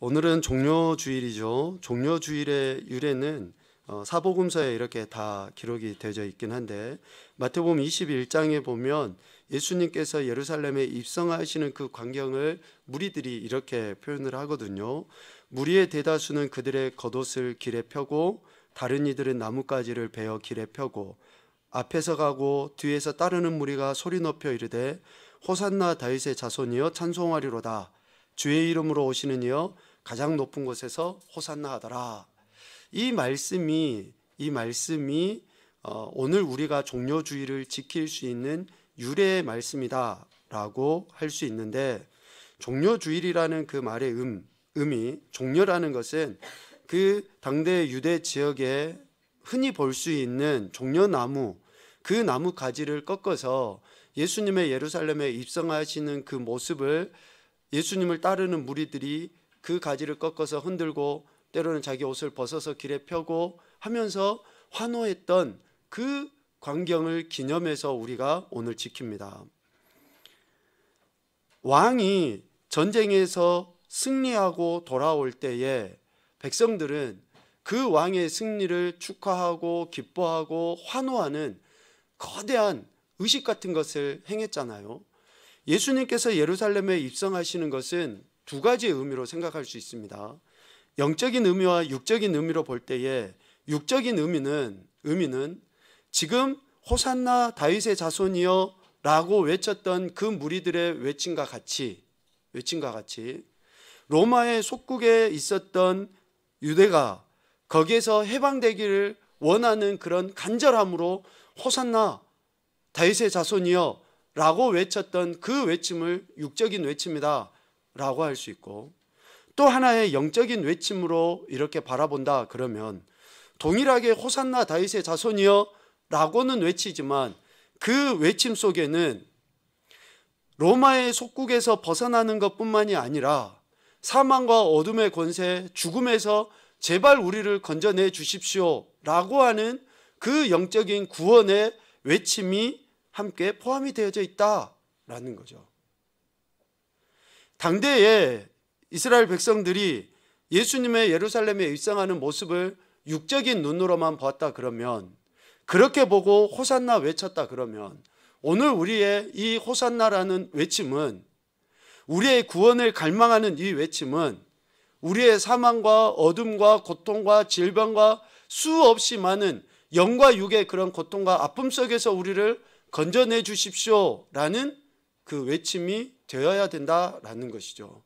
오늘은 종려주일이죠. 종려주일의 유래는 사복음서에 이렇게 다 기록이 되어 있긴 한데, 마태복음 21장에 보면 예수님께서 예루살렘에 입성하시는 그 광경을 무리들이 이렇게 표현을 하거든요. 무리의 대다수는 그들의 겉옷을 길에 펴고 다른 이들은 나뭇가지를 베어 길에 펴고 앞에서 가고 뒤에서 따르는 무리가 소리 높여 이르되 호산나 다윗의 자손이여 찬송하리로다. 주의 이름으로 오시는 이여 가장 높은 곳에서 호산나 하더라. 이 말씀이 오늘 우리가 종려주일을 지킬 수 있는 유래의 말씀이다 라고 할 수 있는데, 종려주일이라는 그 말의 의미, 종려라는 것은 그 당대 유대 지역에 흔히 볼 수 있는 종려나무, 그 나무 가지를 꺾어서 예수님의 예루살렘에 입성하시는 그 모습을 예수님을 따르는 무리들이 그 가지를 꺾어서 흔들고 때로는 자기 옷을 벗어서 길에 펴고 하면서 환호했던 그 광경을 기념해서 우리가 오늘 지킵니다. 왕이 전쟁에서 승리하고 돌아올 때에 백성들은 그 왕의 승리를 축하하고 기뻐하고 환호하는 거대한 의식 같은 것을 행했잖아요. 예수님께서 예루살렘에 입성하시는 것은 두 가지의 의미로 생각할 수 있습니다. 영적인 의미와 육적인 의미로 볼 때에 육적인 의미는 지금 호산나 다윗의 자손이여 라고 외쳤던 그 무리들의 외침과 같이 로마의 속국에 있었던 유대가 거기에서 해방되기를 원하는 그런 간절함으로 호산나 다윗의 자손이여 라고 외쳤던 그 외침을 육적인 외침이다 라고 할 수 있고, 또 하나의 영적인 외침으로 이렇게 바라본다 그러면 동일하게 호산나 다윗의 자손이여 라고는 외치지만 그 외침 속에는 로마의 속국에서 벗어나는 것뿐만이 아니라 사망과 어둠의 권세, 죽음에서 제발 우리를 건져내 주십시오 라고 하는 그 영적인 구원의 외침이 함께 포함이 되어져 있다라는 거죠. 당대에 이스라엘 백성들이 예수님의 예루살렘에 입성하는 모습을 육적인 눈으로만 보았다 그러면, 그렇게 보고 호산나 외쳤다 그러면, 오늘 우리의 이 호산나라는 외침은, 우리의 구원을 갈망하는 이 외침은 우리의 사망과 어둠과 고통과 질병과 수없이 많은 영과 육의 그런 고통과 아픔 속에서 우리를 건져내 주십시오 라는 그 외침이 되어야 된다라는 것이죠.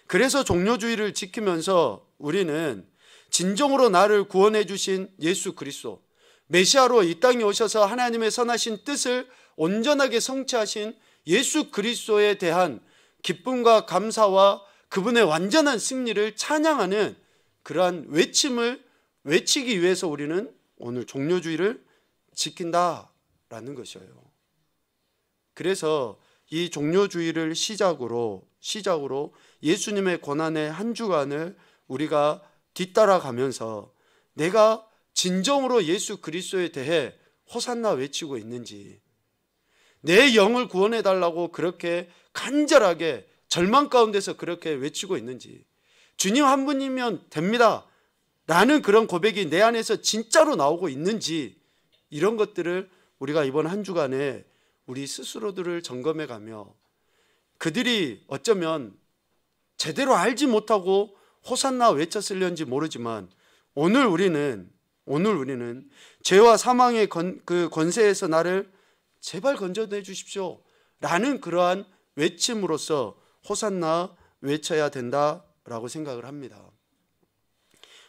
그래서 종려주일을 지키면서 우리는 진정으로 나를 구원해 주신 예수 그리스도, 메시아로 이 땅에 오셔서 하나님의 선하신 뜻을 온전하게 성취하신 예수 그리스도에 대한 기쁨과 감사와 그분의 완전한 승리를 찬양하는 그러한 외침을 외치기 위해서 우리는 오늘 종려주일을 지킨다라는 것이에요. 그래서 이 종려주일을 시작으로 예수님의 고난의 한 주간을 우리가 뒤따라가면서 내가 진정으로 예수 그리스도에 대해 호산나 외치고 있는지, 내 영을 구원해 달라고 그렇게 간절하게 절망 가운데서 그렇게 외치고 있는지, 주님 한 분이면 됩니다 라는 그런 고백이 내 안에서 진짜로 나오고 있는지, 이런 것들을 우리가 이번 한 주간에 우리 스스로들을 점검해 가며, 그들이 어쩌면 제대로 알지 못하고 호산나 외쳤을런지 모르지만 오늘 우리는 죄와 사망의 그 권세에서 나를 제발 건져내 주십시오 라는 그러한 외침으로써 호산나 외쳐야 된다라고 생각을 합니다.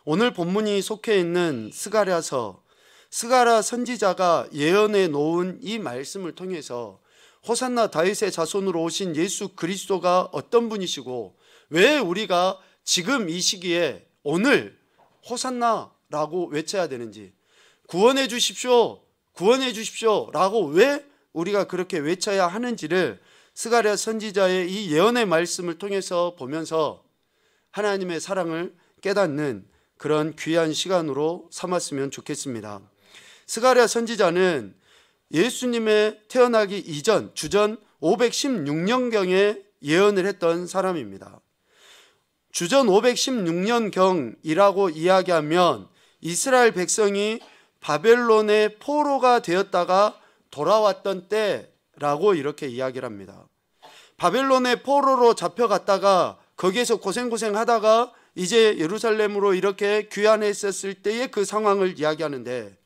오늘 본문이 속해 있는 스가랴 선지자가 예언해 놓은 이 말씀을 통해서 호산나 다윗의 자손으로 오신 예수 그리스도가 어떤 분이시고, 왜 우리가 지금 이 시기에 오늘 호산나라고 외쳐야 되는지, 구원해 주십시오 라고 왜 우리가 그렇게 외쳐야 하는지를 스가랴 선지자의 이 예언의 말씀을 통해서 보면서 하나님의 사랑을 깨닫는 그런 귀한 시간으로 삼았으면 좋겠습니다. 스가랴 선지자는 예수님의 태어나기 이전 주전 516년경에 예언을 했던 사람입니다. 주전 516년경이라고 이야기하면 이스라엘 백성이 바벨론의 포로가 되었다가 돌아왔던 때라고 이렇게 이야기를 합니다. 바벨론의 포로로 잡혀갔다가 거기에서 고생하다가 이제 예루살렘으로 이렇게 귀환했었을 때의 그 상황을 이야기하는데,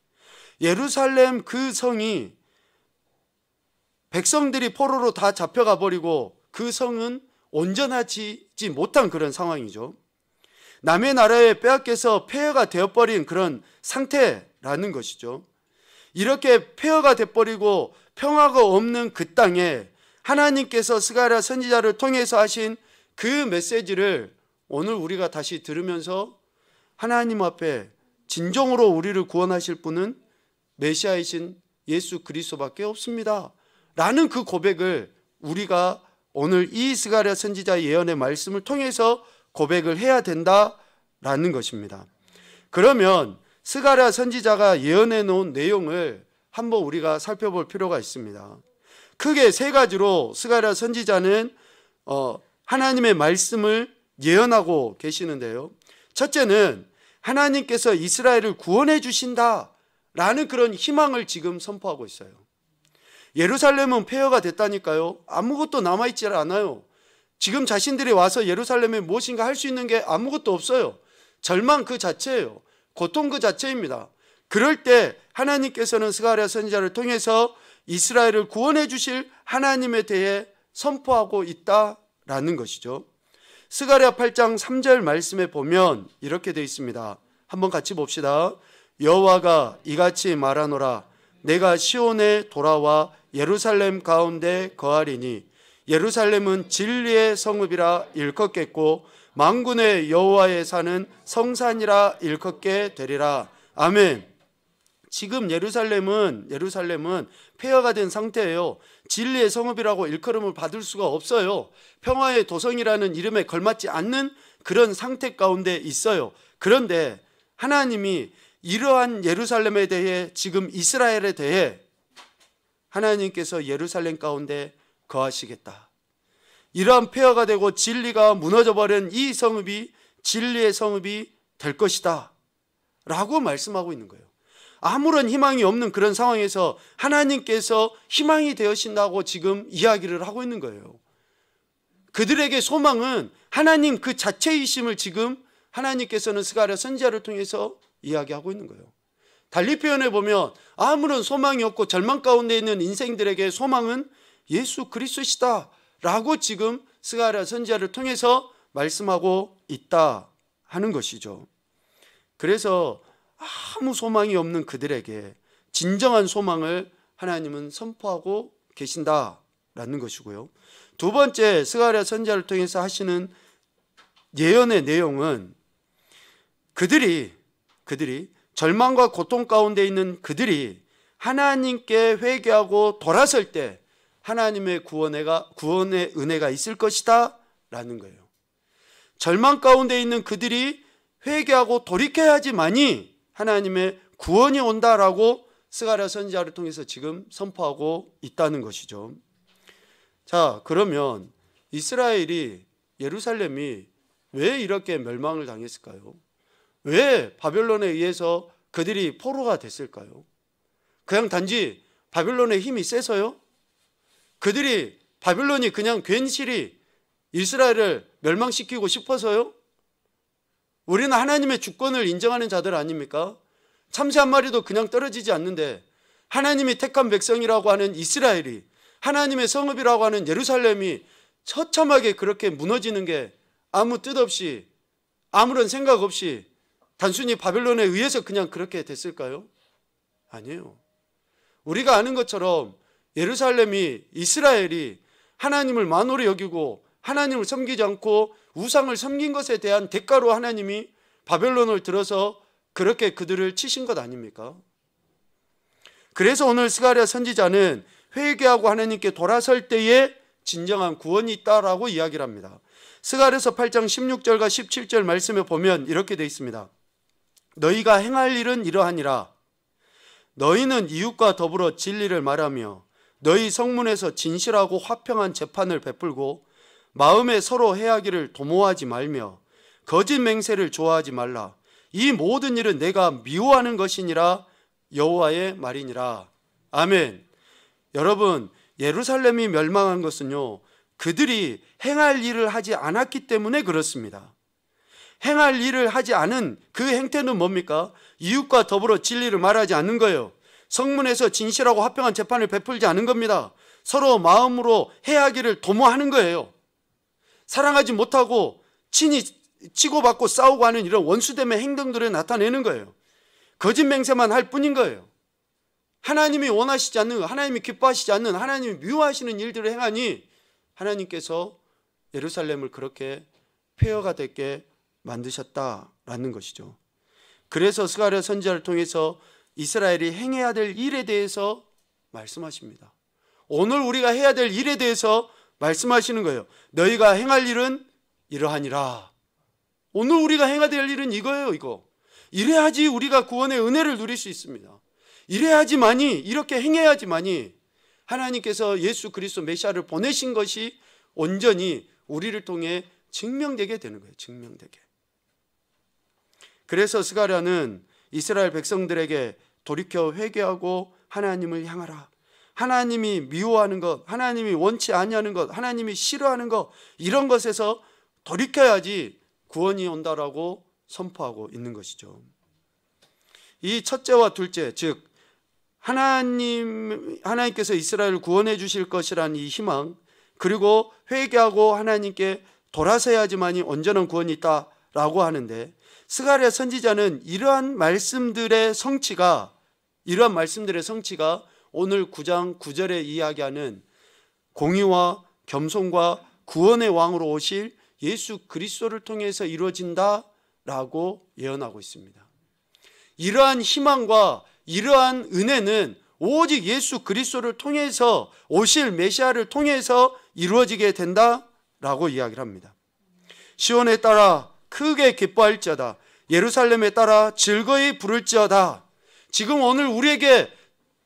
예루살렘 그 성이 백성들이 포로로 다 잡혀가 버리고 그 성은 온전하지 못한 그런 상황이죠. 남의 나라에 빼앗겨서 폐허가 되어버린 그런 상태라는 것이죠. 이렇게 폐허가 되어버리고 평화가 없는 그 땅에 하나님께서 스가랴 선지자를 통해서 하신 그 메시지를 오늘 우리가 다시 들으면서 하나님 앞에 진정으로 우리를 구원하실 분은 메시아이신 예수 그리스도밖에 없습니다 라는 그 고백을 우리가 오늘 이 스가랴 선지자 예언의 말씀을 통해서 고백을 해야 된다라는 것입니다. 그러면 스가랴 선지자가 예언해 놓은 내용을 한번 우리가 살펴볼 필요가 있습니다. 크게 세 가지로 스가랴 선지자는 하나님의 말씀을 예언하고 계시는데요. 첫째는 하나님께서 이스라엘을 구원해 주신다라는 그런 희망을 지금 선포하고 있어요. 예루살렘은 폐허가 됐다니까요. 아무것도 남아있지 않아요. 지금 자신들이 와서 예루살렘에 무엇인가 할 수 있는 게 아무것도 없어요. 절망 그 자체예요. 고통 그 자체입니다. 그럴 때 하나님께서는 스가랴 선지자를 통해서 이스라엘을 구원해 주실 하나님에 대해 선포하고 있다라는 것이죠. 스가랴 8장 3절 말씀에 보면 이렇게 되어 있습니다. 한번 같이 봅시다. 여호와가 이같이 말하노라. 내가 시온에 돌아와 예루살렘 가운데 거하리니 예루살렘은 진리의 성읍이라 일컫겠고 만군의 여호와의 산은 성산이라 일컫게 되리라. 아멘. 지금 예루살렘은 폐허가 된 상태예요. 진리의 성읍이라고 일컬음을 받을 수가 없어요. 평화의 도성이라는 이름에 걸맞지 않는 그런 상태 가운데 있어요. 그런데 하나님이 이러한 예루살렘에 대해, 지금 이스라엘에 대해 하나님께서 예루살렘 가운데 거하시겠다. 이러한 폐허가 되고 진리가 무너져버린 이 성읍이 진리의 성읍이 될 것이다 라고 말씀하고 있는 거예요. 아무런 희망이 없는 그런 상황에서 하나님께서 희망이 되어신다고 지금 이야기를 하고 있는 거예요. 그들에게 소망은 하나님 그 자체이심을 지금 하나님께서는 스가랴 선지자를 통해서 이야기하고 있는 거예요. 달리 표현해 보면 아무런 소망이 없고 절망 가운데 있는 인생들에게 소망은 예수 그리스도시다 라고 지금 스가랴 선지자를 통해서 말씀하고 있다 하는 것이죠. 그래서 아무 소망이 없는 그들에게 진정한 소망을 하나님은 선포하고 계신다라는 것이고요. 두 번째, 스가랴 선지자를 통해서 하시는 예언의 내용은 그들이 절망과 고통 가운데 있는 그들이 하나님께 회개하고 돌아설 때 하나님의 구원의 은혜가 있을 것이다 라는 거예요. 절망 가운데 있는 그들이 회개하고 돌이켜야지만이 하나님의 구원이 온다라고 스가랴 선지자를 통해서 지금 선포하고 있다는 것이죠. 자, 그러면 이스라엘이, 예루살렘이 왜 이렇게 멸망을 당했을까요? 왜 바벨론에 의해서 그들이 포로가 됐을까요? 그냥 단지 바벨론의 힘이 세서요? 그들이 바벨론이 그냥 괜시리 이스라엘을 멸망시키고 싶어서요? 우리는 하나님의 주권을 인정하는 자들 아닙니까? 참새 한 마리도 그냥 떨어지지 않는데 하나님이 택한 백성이라고 하는 이스라엘이, 하나님의 성읍이라고 하는 예루살렘이 처참하게 그렇게 무너지는 게 아무 뜻 없이, 아무런 생각 없이 단순히 바벨론에 의해서 그냥 그렇게 됐을까요? 아니에요. 우리가 아는 것처럼 예루살렘이, 이스라엘이 하나님을 만홀히 여기고 하나님을 섬기지 않고 우상을 섬긴 것에 대한 대가로 하나님이 바벨론을 들어서 그렇게 그들을 치신 것 아닙니까? 그래서 오늘 스가랴 선지자는 회개하고 하나님께 돌아설 때에 진정한 구원이 있다라고 이야기를 합니다. 스가랴서 8장 16절과 17절 말씀에 보면 이렇게 되어 있습니다. 너희가 행할 일은 이러하니라. 너희는 이웃과 더불어 진리를 말하며 너희 성문에서 진실하고 화평한 재판을 베풀고 마음에 서로 해하기를 도모하지 말며 거짓 맹세를 좋아하지 말라. 이 모든 일은 내가 미워하는 것이니라 여호와의 말이니라. 아멘. 여러분, 예루살렘이 멸망한 것은요, 그들이 행할 일을 하지 않았기 때문에 그렇습니다. 행할 일을 하지 않은 그 행태는 뭡니까? 이웃과 더불어 진리를 말하지 않는 거예요. 성문에서 진실하고 화평한 재판을 베풀지 않은 겁니다. 서로 마음으로 해하기를 도모하는 거예요. 사랑하지 못하고 친히 치고받고 싸우고 하는 이런 원수됨의 행동들을 나타내는 거예요. 거짓 맹세만 할 뿐인 거예요. 하나님이 원하시지 않는, 하나님이 기뻐하시지 않는, 하나님이 미워하시는 일들을 행하니 하나님께서 예루살렘을 그렇게 폐허가 되게 만드셨다라는 것이죠. 그래서 스가랴 선지자를 통해서 이스라엘이 행해야 될 일에 대해서 말씀하십니다. 오늘 우리가 해야 될 일에 대해서 말씀하시는 거예요. 너희가 행할 일은 이러하니라. 오늘 우리가 행해야 될 일은 이거예요. 이거. 이래야지 우리가 구원의 은혜를 누릴 수 있습니다. 이래야지만이, 이렇게 행해야지만이 하나님께서 예수 그리스도 메시아를 보내신 것이 온전히 우리를 통해 증명되게 되는 거예요. 증명되게. 그래서 스가랴는 이스라엘 백성들에게 돌이켜 회개하고 하나님을 향하라. 하나님이 미워하는 것, 하나님이 원치 아니하는 것, 하나님이 싫어하는 것, 이런 것에서 돌이켜야지 구원이 온다라고 선포하고 있는 것이죠. 이 첫째와 둘째, 즉 하나님께서 이스라엘을 구원해 주실 것이라는 이 희망, 그리고 회개하고 하나님께 돌아서야지만이 온전한 구원이 있다라고 하는데, 스가랴 선지자는 이러한 말씀들의 성취가 오늘 9장 9절에 이야기하는 공의와 겸손과 구원의 왕으로 오실 예수 그리스도를 통해서 이루어진다라고 예언하고 있습니다. 이러한 희망과 이러한 은혜는 오직 예수 그리스도를 통해서, 오실 메시아를 통해서 이루어지게 된다라고 이야기를 합니다. 시온에 따라 크게 기뻐할지어다. 예루살렘에 따라 즐거이 부를지어다. 지금 오늘 우리에게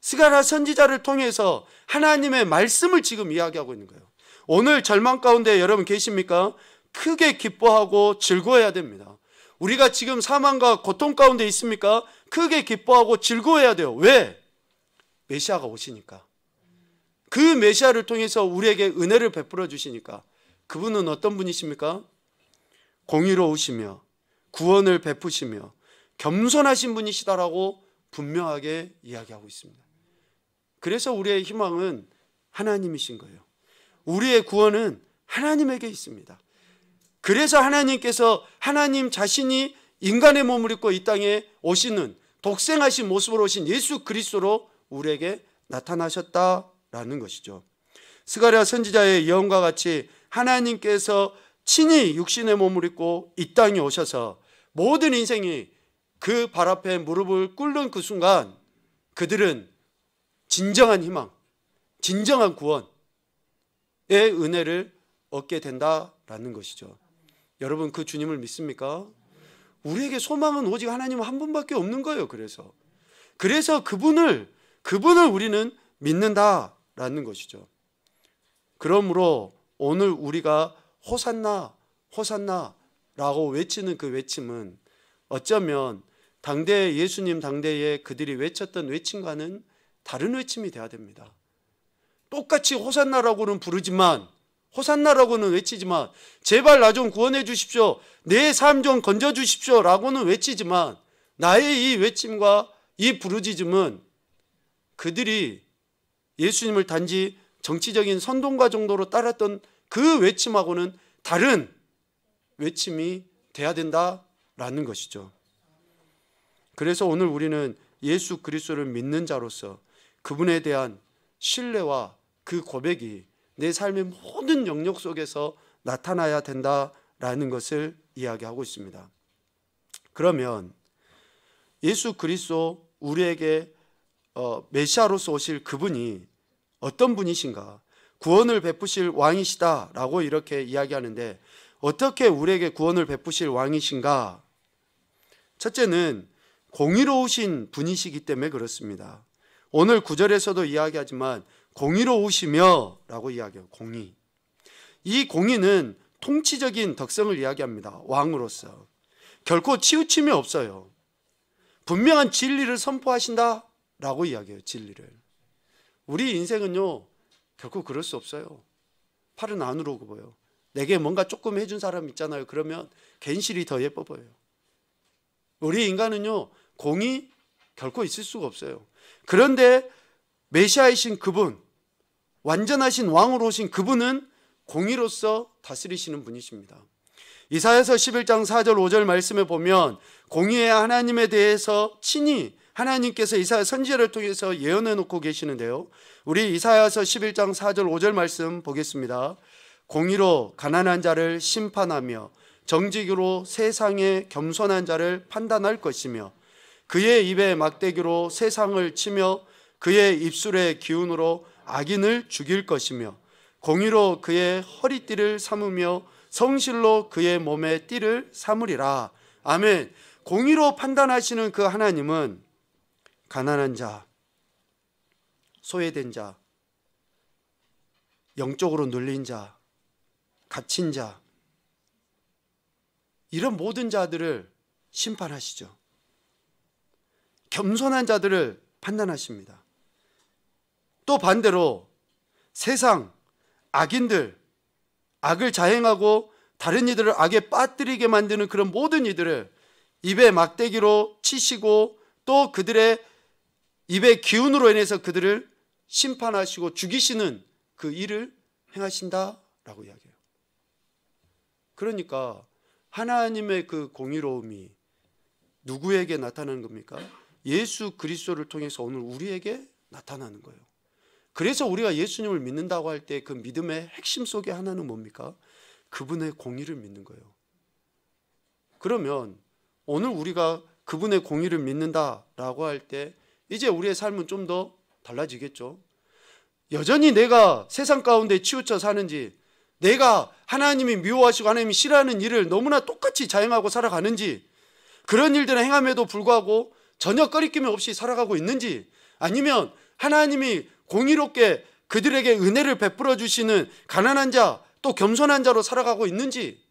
스가랴 선지자를 통해서 하나님의 말씀을 지금 이야기하고 있는 거예요. 오늘 절망 가운데 여러분 계십니까? 크게 기뻐하고 즐거워해야 됩니다. 우리가 지금 사망과 고통 가운데 있습니까? 크게 기뻐하고 즐거워해야 돼요. 왜? 메시아가 오시니까. 그 메시아를 통해서 우리에게 은혜를 베풀어 주시니까. 그분은 어떤 분이십니까? 공의로우시며 구원을 베푸시며 겸손하신 분이시다라고 분명하게 이야기하고 있습니다. 그래서 우리의 희망은 하나님이신 거예요. 우리의 구원은 하나님에게 있습니다. 그래서 하나님께서 하나님 자신이 인간의 몸을 입고 이 땅에 오시는, 독생하신 모습으로 오신 예수 그리스도로 우리에게 나타나셨다라는 것이죠. 스가랴 선지자의 예언과 같이 하나님께서 친히 육신의 몸을 입고 이 땅에 오셔서 모든 인생이 그 발 앞에 무릎을 꿇는 그 순간 그들은 진정한 희망, 진정한 구원의 은혜를 얻게 된다라는 것이죠. 여러분, 그 주님을 믿습니까? 우리에게 소망은 오직 하나님 한 분밖에 없는 거예요. 그래서 그분을 우리는 믿는다라는 것이죠. 그러므로 오늘 우리가 호산나 호산나라고 외치는 그 외침은 어쩌면 당대 예수님 당대에 그들이 외쳤던 외침과는 다른 외침이 돼야 됩니다. 똑같이 호산나라고는 부르지만, 호산나라고는 외치지만, 제발 나 좀 구원해 주십시오, 내 삶 좀 건져 주십시오 라고는 외치지만, 나의 이 외침과 이 부르짖음은 그들이 예수님을 단지 정치적인 선동가 정도로 따랐던 그 외침하고는 다른 외침이 돼야 된다라는 것이죠. 그래서 오늘 우리는 예수 그리스도를 믿는 자로서 그분에 대한 신뢰와 그 고백이 내 삶의 모든 영역 속에서 나타나야 된다라는 것을 이야기하고 있습니다. 그러면 예수 그리스도, 우리에게 메시아로서 오실 그분이 어떤 분이신가? 구원을 베푸실 왕이시다라고 이렇게 이야기하는데, 어떻게 우리에게 구원을 베푸실 왕이신가? 첫째는 공의로우신 분이시기 때문에 그렇습니다. 오늘 9절에서도 이야기하지만 공의로우시며 라고 이야기해요. 공의. 이 공의는 통치적인 덕성을 이야기합니다. 왕으로서 결코 치우침이 없어요. 분명한 진리를 선포하신다라고 이야기해요. 진리를. 우리 인생은요 결코 그럴 수 없어요. 팔은 안으로 굽어요. 내게 뭔가 조금 해준 사람 있잖아요. 그러면 괜시리 더 예뻐 보여요. 우리 인간은요 공이 결코 있을 수가 없어요. 그런데 메시아이신 그분, 완전하신 왕으로 오신 그분은 공의로서 다스리시는 분이십니다. 이사야서 11장 4절 5절 말씀에 보면 공의의 하나님에 대해서 친히 하나님께서 이사야 선지자를 통해서 예언해 놓고 계시는데요, 우리 이사야서 11장 4절 5절 말씀 보겠습니다. 공의로 가난한 자를 심판하며 정직으로 세상의 겸손한 자를 판단할 것이며 그의 입에 막대기로 세상을 치며 그의 입술의 기운으로 악인을 죽일 것이며 공의로 그의 허리띠를 삼으며 성실로 그의 몸에 띠를 삼으리라. 아멘. 공의로 판단하시는 그 하나님은 가난한 자, 소외된 자, 영적으로 눌린 자, 갇힌 자, 이런 모든 자들을 심판하시죠. 겸손한 자들을 판단하십니다. 또 반대로 세상, 악인들, 악을 자행하고 다른 이들을 악에 빠뜨리게 만드는 그런 모든 이들을 입에 막대기로 치시고 또 그들의 입의 기운으로 인해서 그들을 심판하시고 죽이시는 그 일을 행하신다라고 이야기해요. 그러니까 하나님의 그 공의로움이 누구에게 나타나는 겁니까? 예수 그리스도를 통해서 오늘 우리에게 나타나는 거예요. 그래서 우리가 예수님을 믿는다고 할 때 그 믿음의 핵심 속에 하나는 뭡니까? 그분의 공의를 믿는 거예요. 그러면 오늘 우리가 그분의 공의를 믿는다라고 할 때 이제 우리의 삶은 좀 더 달라지겠죠. 여전히 내가 세상 가운데 치우쳐 사는지, 내가 하나님이 미워하시고 하나님이 싫어하는 일을 너무나 똑같이 자행하고 살아가는지, 그런 일들을 행함에도 불구하고 전혀 꺼리낌 없이 살아가고 있는지, 아니면 하나님이 공의롭게 그들에게 은혜를 베풀어 주시는 가난한 자, 또 겸손한 자로 살아가고 있는지,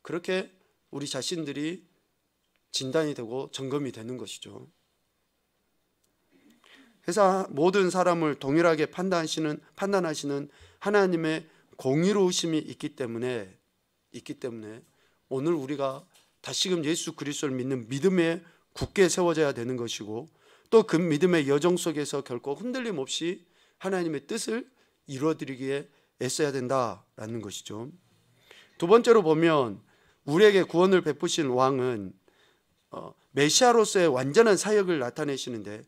그렇게 우리 자신들이 진단이 되고 점검이 되는 것이죠. 그래서 모든 사람을 동일하게 판단하시는 하나님의 공의로우심이 있기 때문에 오늘 우리가 다시금 예수 그리스도를 믿는 믿음에 굳게 세워져야 되는 것이고, 또 그 믿음의 여정 속에서 결코 흔들림 없이 하나님의 뜻을 이루어드리기에 애써야 된다라는 것이죠. 두 번째로 보면 우리에게 구원을 베푸신 왕은 메시아로서의 완전한 사역을 나타내시는데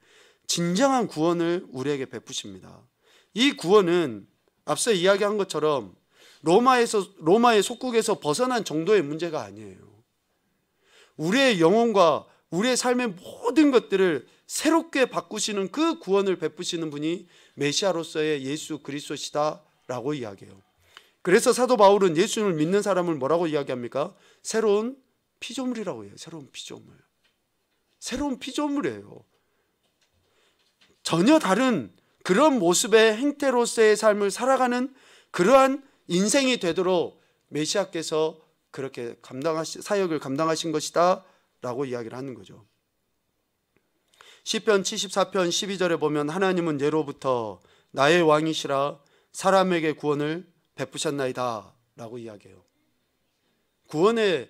진정한 구원을 우리에게 베푸십니다. 이 구원은 앞서 이야기한 것처럼 로마의 속국에서 벗어난 정도의 문제가 아니에요. 우리의 영혼과 우리의 삶의 모든 것들을 새롭게 바꾸시는 그 구원을 베푸시는 분이 메시아로서의 예수 그리스도시다라고 이야기해요. 그래서 사도 바울은 예수님을 믿는 사람을 뭐라고 이야기합니까? 새로운 피조물이라고 해요. 새로운 피조물이에요. 전혀 다른 그런 모습의 행태로서의 삶을 살아가는 그러한 인생이 되도록 메시아께서 그렇게 사역을 감당하신 것이다 라고 이야기를 하는 거죠. 시편 74편 12절에 보면 하나님은 예로부터 나의 왕이시라 사람에게 구원을 베푸셨나이다 라고 이야기해요. 구원의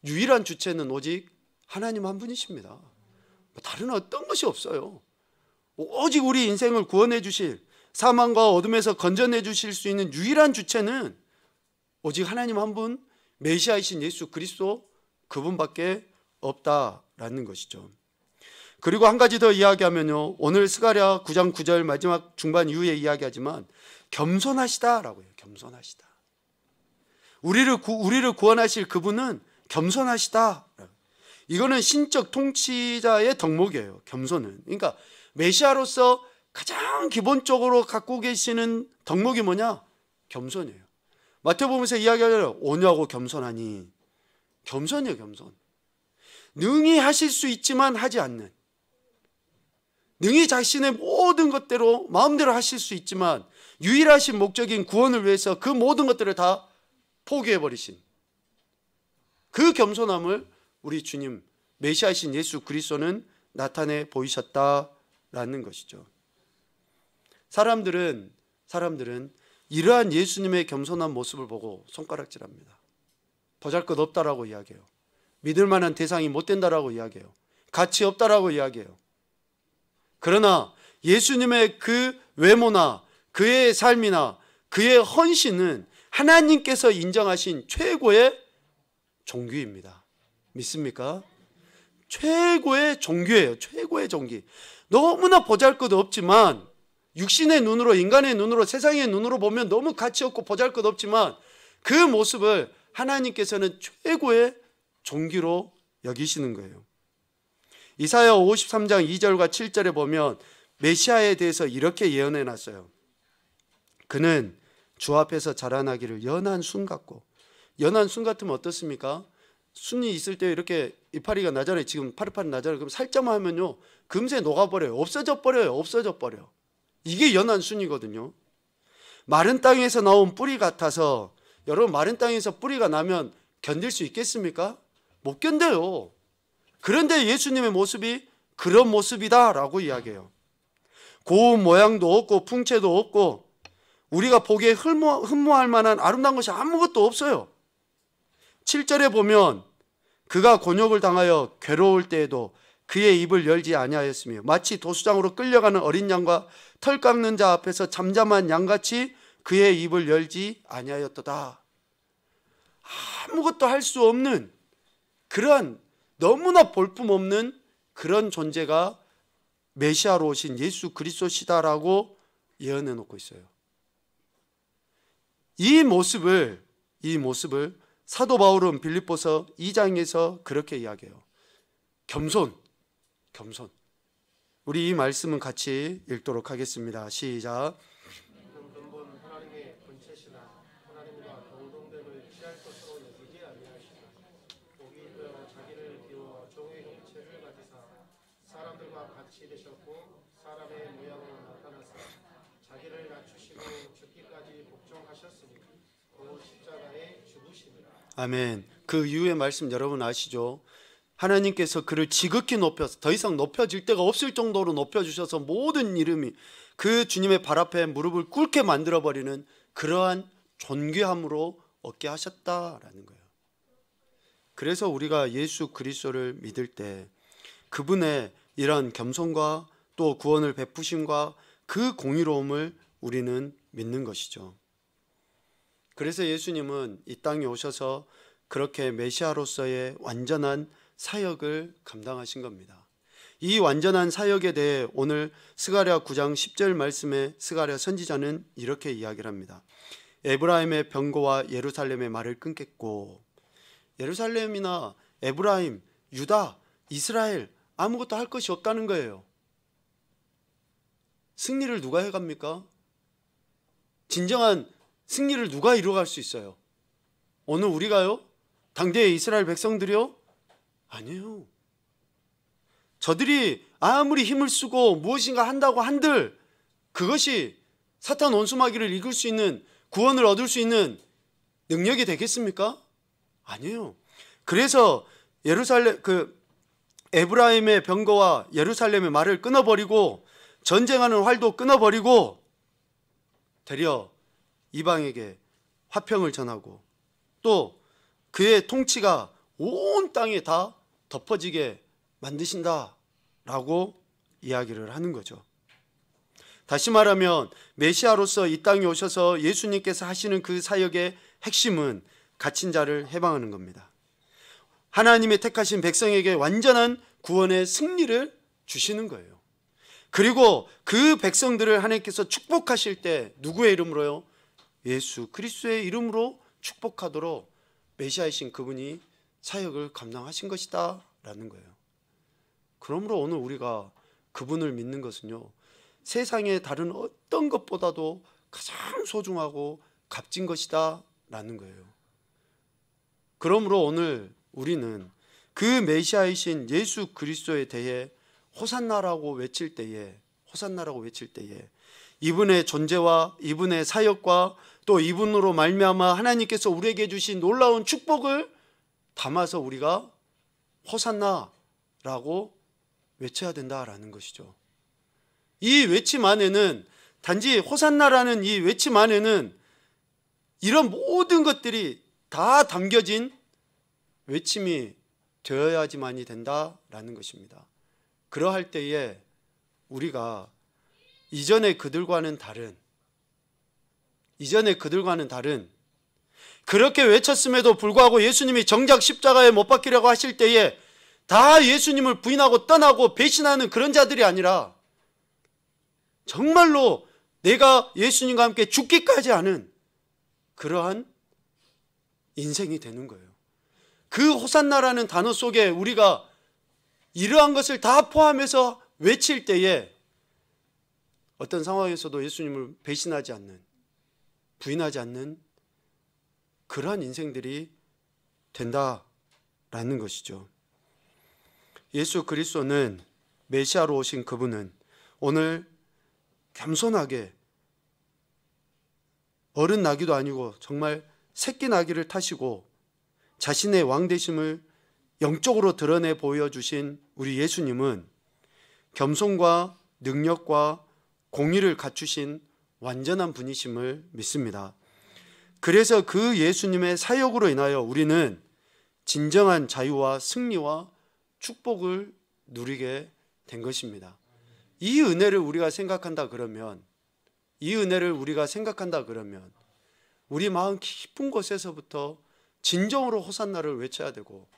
유일한 주체는 오직 하나님 한 분이십니다. 다른 어떤 것이 없어요. 오직 우리 인생을 구원해 주실, 사망과 어둠에서 건져내 주실 수 있는 유일한 주체는 오직 하나님 한 분, 메시아이신 예수 그리스도 그분밖에 없다라는 것이죠. 그리고 한 가지 더 이야기하면요, 오늘 스가랴 9장 9절 마지막 중반 이후에 이야기하지만 겸손하시다라고 해요. 겸손하시다. 우리를 구원하실 그분은 겸손하시다. 이거는 신적 통치자의 덕목이에요. 겸손은. 그러니까 메시아로서 가장 기본적으로 갖고 계시는 덕목이 뭐냐? 겸손이에요. 마태복음에서 이야기하잖아요. 오냐고 겸손하니. 겸손이에요. 겸손. 능히 하실 수 있지만 하지 않는, 능히 자신의 모든 것대로 마음대로 하실 수 있지만 유일하신 목적인 구원을 위해서 그 모든 것들을 다 포기해버리신 그 겸손함을 우리 주님 메시아이신 예수 그리스도는 나타내 보이셨다라는 것이죠. 사람들은 이러한 예수님의 겸손한 모습을 보고 손가락질합니다. 보잘것없다라고 이야기해요. 믿을 만한 대상이 못 된다라고 이야기해요. 가치 없다라고 이야기해요. 그러나 예수님의 그 외모나 그의 삶이나 그의 헌신은 하나님께서 인정하신 최고의 종기입니다. 믿습니까? 최고의 종기예요. 최고의 종기. 너무나 보잘것없지만 육신의 눈으로, 인간의 눈으로, 세상의 눈으로 보면 너무 가치 없고 보잘것없지만 그 모습을 하나님께서는 최고의 종기로 여기시는 거예요. 이사야 53장 2절과 7절에 보면 메시아에 대해서 이렇게 예언해 놨어요. 그는 주 앞에서 자라나기를 연한 순 같고, 연한 순 같으면 어떻습니까? 순이 있을 때 이렇게 이파리가 나잖아요. 지금 파릇파릇 나잖아요. 그럼 살짝만 하면요 금세 녹아버려요. 없어져 버려요. 이게 연한 순이거든요. 마른 땅에서 나온 뿌리 같아서, 여러분 마른 땅에서 뿌리가 나면 견딜 수 있겠습니까? 못 견뎌요. 그런데 예수님의 모습이 그런 모습이다라고 이야기해요. 고운 모양도 없고 풍채도 없고 우리가 보기에 흠모할 만한 아름다운 것이 아무것도 없어요. 7절에 보면 그가 곤욕을 당하여 괴로울 때에도 그의 입을 열지 아니하였으며 마치 도수장으로 끌려가는 어린 양과 털 깎는 자 앞에서 잠잠한 양같이 그의 입을 열지 아니하였도다. 아무것도 할 수 없는 그러한 너무나 볼품없는 그런 존재가 메시아로 오신 예수 그리스도시다라고 예언해 놓고 있어요. 이 모습을 사도 바울은 빌립보서 2장에서 그렇게 이야기해요. 겸손. 우리 이 말씀은 같이 읽도록 하겠습니다. 시작. 근본 하나님의 본체시나 하나님과 동등됨을 취할 것으로 여기지 아니하시나 오히려 자기를 비워 종의 형체를 가지사 사람들과 같이 되셨고 사람의 모양으로 나타나사 자기를 낮추시고 죽기까지 복종하셨으니 그 십자가에 죽으시니라. 아멘. 그 이후의 말씀 여러분 아시죠? 하나님께서 그를 지극히 높여서 더 이상 높여질 데가 없을 정도로 높여주셔서 모든 이름이 그 주님의 발 앞에 무릎을 꿇게 만들어버리는 그러한 존귀함으로 얻게 하셨다라는 거예요. 그래서 우리가 예수 그리스도를 믿을 때 그분의 이런 겸손과 또 구원을 베푸심과 그 공의로움을 우리는 믿는 것이죠. 그래서 예수님은 이 땅에 오셔서 그렇게 메시아로서의 완전한 사역을 감당하신 겁니다. 이 완전한 사역에 대해 오늘 스가랴 9장 10절 말씀에 스가랴 선지자는 이렇게 이야기를 합니다. 에브라임의 병거와 예루살렘의 말을 끊겠고, 예루살렘이나 에브라임, 유다, 이스라엘 아무것도 할 것이 없다는 거예요. 승리를 누가 해갑니까? 진정한 승리를 누가 이루어갈 수 있어요? 오늘 우리가요? 당대의 이스라엘 백성들이요? 아니에요. 저들이 아무리 힘을 쓰고 무엇인가 한다고 한들 그것이 사탄 원수마귀를 이길 수 있는, 구원을 얻을 수 있는 능력이 되겠습니까? 아니에요. 그래서 에브라임의 병거와 예루살렘의 말을 끊어버리고 전쟁하는 활도 끊어버리고 되려 이방에게 화평을 전하고 또 그의 통치가 온 땅에 다 덮어지게 만드신다라고 이야기를 하는 거죠. 다시 말하면 메시아로서 이 땅에 오셔서 예수님께서 하시는 그 사역의 핵심은 갇힌 자를 해방하는 겁니다. 하나님의 택하신 백성에게 완전한 구원의 승리를 주시는 거예요. 그리고 그 백성들을 하나님께서 축복하실 때 누구의 이름으로요? 예수 그리스도의 이름으로 축복하도록 메시아이신 그분이 사역을 감당하신 것이다 라는 거예요. 그러므로 오늘 우리가 그분을 믿는 것은요, 세상의 다른 어떤 것보다도 가장 소중하고 값진 것이다 라는 거예요. 그러므로 오늘 우리는 그 메시아이신 예수 그리스도에 대해 호산나라고 외칠 때에 이분의 존재와 이분의 사역과 또 이분으로 말미암아 하나님께서 우리에게 주신 놀라운 축복을 담아서 우리가 호산나라고 외쳐야 된다라는 것이죠. 이 외침 안에는, 단지 호산나라는 이 외침 안에는 이런 모든 것들이 다 담겨진 외침이 되어야지만이 된다라는 것입니다. 그러할 때에 우리가 이전의 그들과는 다른, 그렇게 외쳤음에도 불구하고 예수님이 정작 십자가에 못 박히려고 하실 때에 다 예수님을 부인하고 떠나고 배신하는 그런 자들이 아니라 정말로 내가 예수님과 함께 죽기까지 하는 그러한 인생이 되는 거예요. 그 호산나라는 단어 속에 우리가 이러한 것을 다 포함해서 외칠 때에 어떤 상황에서도 예수님을 배신하지 않는, 부인하지 않는 그러한 인생들이 된다라는 것이죠. 예수 그리스도는, 메시아로 오신 그분은 오늘 겸손하게 어른 나귀도 아니고 정말 새끼 나귀를 타시고 자신의 왕되심을 영적으로 드러내 보여주신 우리 예수님은 겸손과 능력과 공의를 갖추신 완전한 분이심을 믿습니다. 그래서 그 예수님의 사역으로 인하여 우리는 진정한 자유와 승리와 축복을 누리게 된 것입니다. 이 은혜를 우리가 생각한다 그러면, 우리 마음 깊은 곳에서부터 진정으로 호산나를 외쳐야 되고,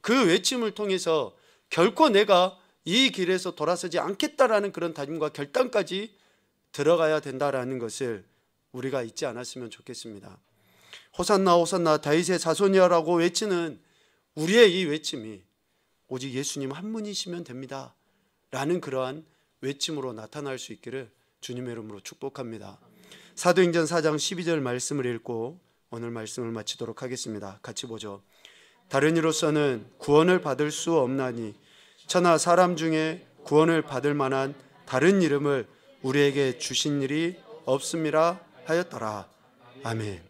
그 외침을 통해서 결코 내가 이 길에서 돌아서지 않겠다라는 그런 다짐과 결단까지 들어가야 된다라는 것을 우리가 잊지 않았으면 좋겠습니다. 호산나 호산나 다윗의 자손이여라고 외치는 우리의 이 외침이 오직 예수님 한 분이시면 됩니다 라는 그러한 외침으로 나타날 수 있기를 주님의 이름으로 축복합니다. 사도행전 4장 12절 말씀을 읽고 오늘 말씀을 마치도록 하겠습니다. 같이 보죠. 다른 이로서는 구원을 받을 수 없나니 천하 사람 중에 구원을 받을 만한 다른 이름을 우리에게 주신 일이 없음이라 하였더라. 아멘.